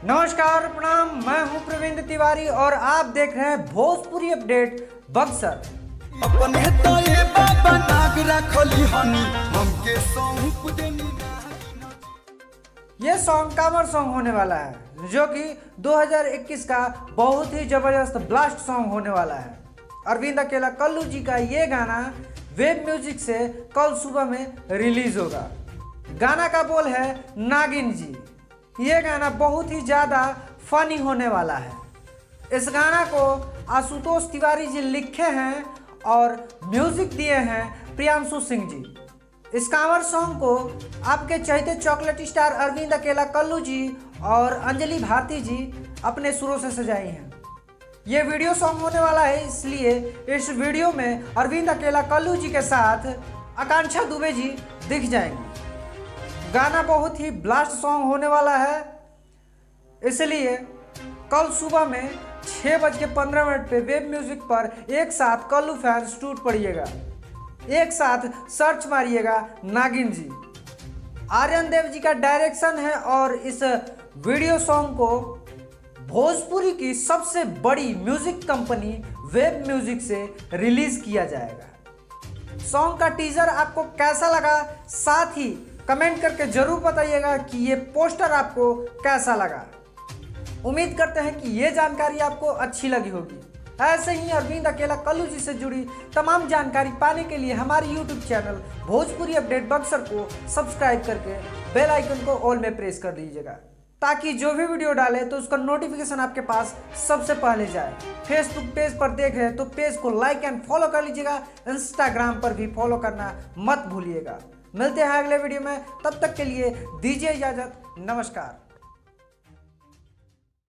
नमस्कार प्रणाम, मैं हूं प्रवीण तिवारी और आप देख रहे हैं भोजपुरी अपडेट बक्सर। अपने तो ये बाबा नाग रखली हनी हमके सौंप देनी। ये सॉन्ग कामर सॉन्ग होने वाला है जो कि 2021 का बहुत ही जबरदस्त ब्लास्ट सॉन्ग होने वाला है। अरविंद अकेला कल्लू जी का ये गाना वेब म्यूजिक से कल सुबह में रिलीज होगा। गाना का बोल है नागिन जी। ये गाना बहुत ही ज़्यादा फनी होने वाला है। इस गाना को आशुतोष तिवारी जी लिखे हैं और म्यूजिक दिए हैं प्रियांशु सिंह जी। इस कांवर सॉन्ग को आपके चहेते चॉकलेट स्टार अरविंद अकेला कल्लू जी और अंजलि भारती जी अपने सुरों से सजाई हैं। ये वीडियो सॉन्ग होने वाला है, इसलिए इस वीडियो में अरविंद अकेला कल्लू जी के साथ आकांक्षा दुबे जी दिख जाएंगी। गाना बहुत ही ब्लास्ट सॉन्ग होने वाला है, इसलिए कल सुबह में 6:15 पे वेब म्यूजिक पर एक साथ कल्लू फैंस टूट पड़िएगा। एक साथ सर्च मारिएगा नागिन जी। आर्यन देव जी का डायरेक्शन है और इस वीडियो सॉन्ग को भोजपुरी की सबसे बड़ी म्यूजिक कंपनी वेब म्यूजिक से रिलीज किया जाएगा। सॉन्ग का टीजर आपको कैसा लगा, साथ ही कमेंट करके जरूर बताइएगा कि ये पोस्टर आपको कैसा लगा। उम्मीद करते हैं कि ये जानकारी आपको अच्छी लगी होगी। ऐसे ही अरविंद अकेला कल्लू जी से जुड़ी तमाम जानकारी पाने के लिए हमारे YouTube channel Bhojpuri update Buxar को सब्सक्राइब करके बेल आइकन को ऑल में प्रेस कर दीजिएगा, ताकि जो भी वीडियो डाले तो उसका नोटिफिकेशन आपके पास सबसे पहले जाए। फेसबुक पेज पर देख रहे हैं तो पेज को लाइक एंड फॉलो कर लीजिएगा। इंस्टाग्राम पर भी फॉलो करना मत भूलिएगा। मिलते हैं अगले वीडियो में, तब तक के लिए दीजिए इजाजत। नमस्कार।